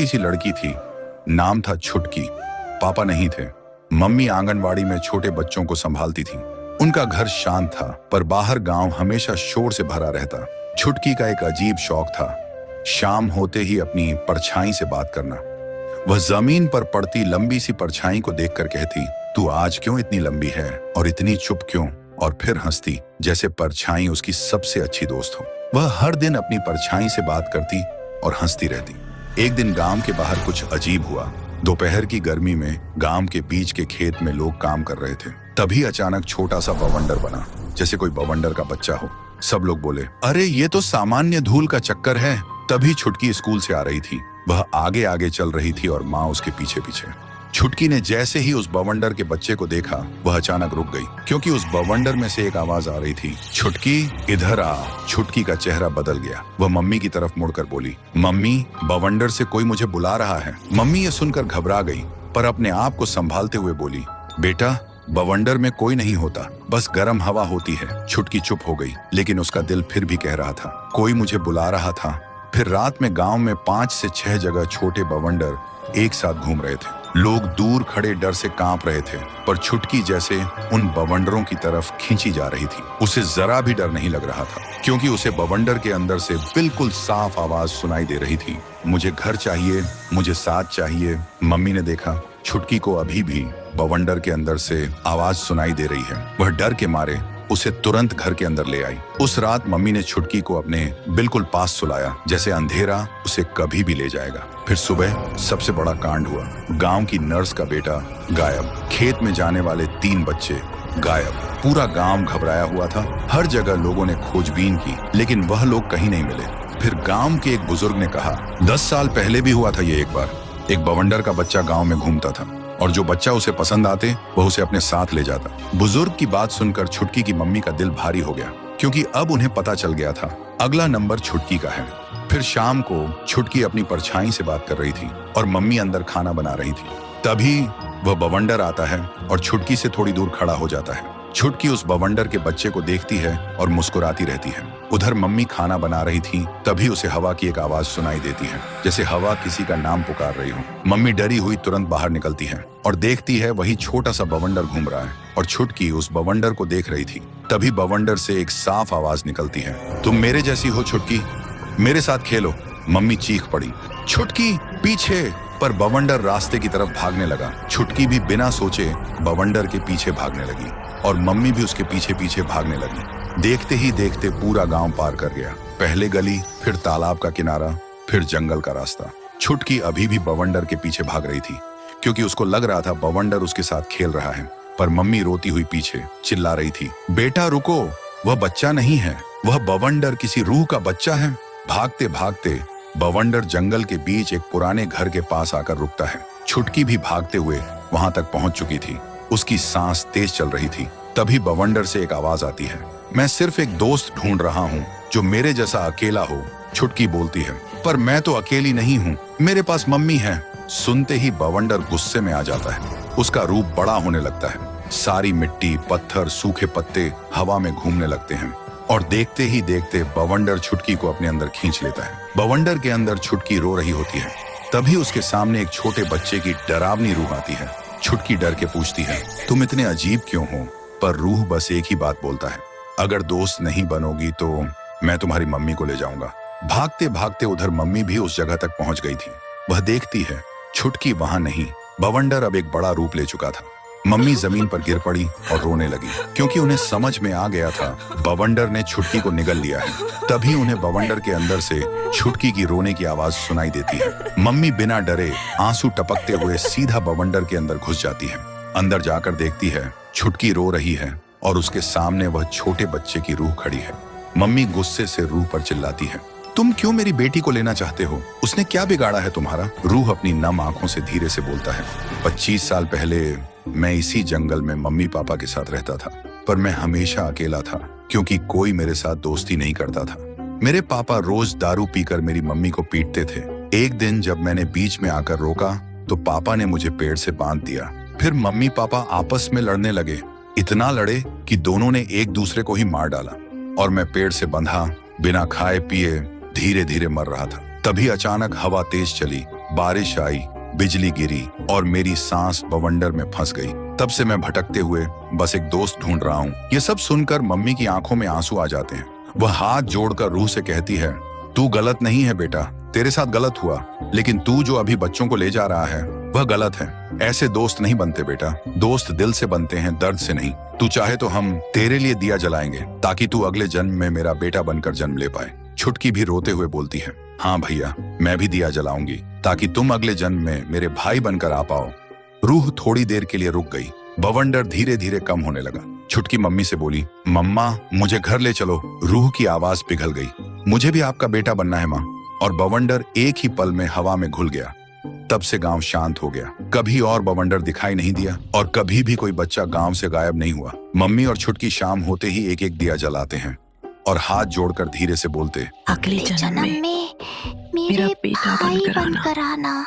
सी लड़की थी। नाम था छुटकी। पापा नहीं थे। मम्मी आंगनवाड़ी में छोटे बच्चों को संभालती थी। उनका घर शांत था, पर बाहर गांव हमेशा शोर से भरा रहता। छुटकी का एक अजीब शौक था, शाम होते ही अपनी परछाई से बात करना। वह जमीन पर पड़ती लंबी सी परछाई को देखकर कहती, तू आज क्यों इतनी लंबी है और इतनी चुप क्यों? और फिर हंसती, जैसे परछाई उसकी सबसे अच्छी दोस्त हो। वह हर दिन अपनी परछाई से बात करती और हंसती रहती। एक दिन गांव के बाहर कुछ अजीब हुआ। दोपहर की गर्मी में गांव के बीच के खेत में लोग काम कर रहे थे। तभी अचानक छोटा सा बवंडर बना, जैसे कोई बवंडर का बच्चा हो। सब लोग बोले, अरे ये तो सामान्य धूल का चक्कर है। तभी छुटकी स्कूल से आ रही थी। वह आगे आगे चल रही थी और माँ उसके पीछे पीछे। छुटकी ने जैसे ही उस बवंडर के बच्चे को देखा, वह अचानक रुक गई, क्योंकि उस बवंडर में से एक आवाज आ रही थी, छुटकी इधर आ। छुटकी का चेहरा बदल गया। वह मम्मी की तरफ मुड़कर बोली, मम्मी, बवंडर से कोई मुझे बुला रहा है। मम्मी ये सुनकर घबरा गई, पर अपने आप को संभालते हुए बोली, बेटा, बवंडर में कोई नहीं होता, बस गर्म हवा होती है। छुटकी चुप हो गई, लेकिन उसका दिल फिर भी कह रहा था, कोई मुझे बुला रहा था। फिर रात में गांव में 5 से 6 जगह छोटे बवंडर एक साथ घूम रहे थे। लोग दूर खड़े डर से कांप रहे थे, पर छुटकी जैसे उन बवंडरों की तरफ खींची जा रही थी। उसे जरा भी डर नहीं लग रहा था, क्योंकि उसे बवंडर के अंदर से बिल्कुल साफ आवाज सुनाई दे रही थी, मुझे घर चाहिए, मुझे साथ चाहिए। मम्मी ने देखा, छुटकी को अभी भी बवंडर के अंदर से आवाज सुनाई दे रही है। वह डर के मारे उसे तुरंत घर के अंदर ले आई। उस रात मम्मी ने छुटकी को अपने बिल्कुल पास सुलाया, जैसे अंधेरा उसे कभी भी ले जाएगा। फिर सुबह सबसे बड़ा कांड हुआ। गांव की नर्स का बेटा गायब, खेत में जाने वाले 3 बच्चे गायब। पूरा गांव घबराया हुआ था। हर जगह लोगों ने खोजबीन की, लेकिन वह लोग कहीं नहीं मिले। फिर गांव के एक बुजुर्ग ने कहा, 10 साल पहले भी हुआ था ये एक बार। एक बवंडर का बच्चा गांव में घूमता था, और जो बच्चा उसे पसंद आते वह उसे अपने साथ ले जाता। बुजुर्ग की बात सुनकर छुटकी की मम्मी का दिल भारी हो गया, क्योंकि अब उन्हें पता चल गया था अगला नंबर छुटकी का है। फिर शाम को छुटकी अपनी परछाई से बात कर रही थी और मम्मी अंदर खाना बना रही थी। तभी वह बवंडर आता है और छुटकी से थोड़ी दूर खड़ा हो जाता है। छुटकी उस बवंडर के बच्चे को देखती है और मुस्कुराती रहती है। उधर मम्मी खाना बना रही थी, तभी उसे हवा की एक आवाज सुनाई देती है, जैसे हवा किसी का नाम पुकार रही हो। मम्मी डरी हुई तुरंत बाहर निकलती है और देखती है वही छोटा सा बवंडर घूम रहा है, और छुटकी उस बवंडर को देख रही थी। तभी बवंडर से एक साफ आवाज निकलती है, तुम मेरे जैसी हो छुटकी, मेरे साथ खेलो। मम्मी चीख पड़ी, छुटकी पीछे! पर बवंडर रास्ते की तरफ भागने लगा। छुटकी भी बिना सोचे बवंडर के पीछे भागने लगी, और मम्मी भी उसके पीछे पीछे भागने लगी। देखते ही देखते पूरा गांव पार कर गया। पहले गली, फिर तालाब का किनारा, फिर जंगल का रास्ता। छुटकी अभी भी बवंडर के पीछे भाग रही थी, क्योंकि उसको लग रहा था बवंडर उसके साथ खेल रहा है। पर मम्मी रोती हुई पीछे चिल्ला रही थी, बेटा रुको, वह बच्चा नहीं है, वह बवंडर किसी रूह का बच्चा है। भागते भागते बवंडर जंगल के बीच एक पुराने घर के पास आकर रुकता है। छुटकी भी भागते हुए वहां तक पहुंच चुकी थी। उसकी सांस तेज चल रही थी। तभी बवंडर से एक आवाज आती है, मैं सिर्फ एक दोस्त ढूंढ रहा हूँ जो मेरे जैसा अकेला हो। छुटकी बोलती है, पर मैं तो अकेली नहीं हूँ, मेरे पास मम्मी है। सुनते ही बवंडर गुस्से में आ जाता है। उसका रूप बड़ा होने लगता है। सारी मिट्टी, पत्थर, सूखे पत्ते हवा में घूमने लगते हैं, और देखते ही देखते बवंडर छुटकी को अपने अंदर खींच लेता है। बवंडर के अंदर छुटकी रो रही होती है। तभी उसके सामने एक छोटे बच्चे की डरावनी रूह आती है। छुटकी डर के पूछती है, तुम इतने अजीब क्यों हो? पर रूह बस एक ही बात बोलता है, अगर दोस्त नहीं बनोगी तो मैं तुम्हारी मम्मी को ले जाऊंगा। भागते भागते उधर मम्मी भी उस जगह तक पहुंच गई थी। वह देखती है छुटकी वहां नहीं, बवंडर अब एक बड़ा रूप ले चुका था। मम्मी जमीन पर गिर पड़ी और रोने लगी, क्योंकि उन्हें समझ में आ गया था बवंडर ने छुटकी को निगल लिया है। तभी उन्हें बवंडर के अंदर से छुटकी की रोने की आवाज सुनाई देती है। मम्मी बिना डरे आंसू टपकते हुए सीधा बवंडर के अंदर घुस जाती है। अंदर जाकर देखती है छुटकी रो रही है, और उसके सामने वह छोटे बच्चे की रूह खड़ी है। मम्मी गुस्से से रूह पर चिल्लाती है, तुम क्यों मेरी बेटी को लेना चाहते हो? उसने क्या बिगाड़ा है तुम्हारा? रूह अपनी नम आंखों से धीरे से बोलता है, 25 साल पहले मैं इसी जंगल में मम्मी पापा के साथ रहता था, पर मैं हमेशा अकेला था, क्योंकि कोई मेरे साथ दोस्ती नहीं करता था। मेरे पापा रोज दारू पीकर मेरी मम्मी को पीटते थे। एक दिन जब मैंने बीच में आकर रोका, तो पापा ने मुझे पेड़ से बांध दिया। फिर मम्मी पापा आपस में लड़ने लगे, इतना लड़े कि दोनों ने एक दूसरे को ही मार डाला, और मैं पेड़ से बंधा बिना खाए पिए धीरे धीरे मर रहा था। तभी अचानक हवा तेज चली बारिश आई, बिजली गिरी और मेरी सांस बवंडर में फंस गई। तब से मैं भटकते हुए बस एक दोस्त ढूंढ रहा हूँ। ये सब सुनकर मम्मी की आंखों में आंसू आ जाते हैं। वह हाथ जोड़कर रूह से कहती है, तू गलत नहीं है बेटा, तेरे साथ गलत हुआ, लेकिन तू जो अभी बच्चों को ले जा रहा है वह गलत है। ऐसे दोस्त नहीं बनते बेटा, दोस्त दिल से बनते हैं, दर्द से नहीं। तू चाहे तो हम तेरे लिए दिया जलाएंगे ताकि तू अगले जन्म में मेरा बेटा बनकर जन्म ले पाए। छुटकी भी रोते हुए बोलती है, हाँ भैया, मैं भी दिया जलाऊंगी ताकि तुम अगले जन्म में मेरे भाई बनकर आ पाओ। रूह थोड़ी देर के लिए रुक गई। बवंडर धीरे धीरे कम होने लगा। छुटकी मम्मी से बोली, मम्मा मुझे घर ले चलो। रूह की आवाज पिघल गई, मुझे भी आपका बेटा बनना है माँ। और बवंडर एक ही पल में हवा में घुल गया। तब से गांव शांत हो गया। कभी और बवंडर दिखाई नहीं दिया और कभी भी कोई बच्चा गांव से गायब नहीं हुआ। मम्मी और छुटकी शाम होते ही एक एक दिया जलाते हैं और हाथ जोड़कर धीरे से बोलते, अगले जन्म में मेरा बेटा बनकर आना।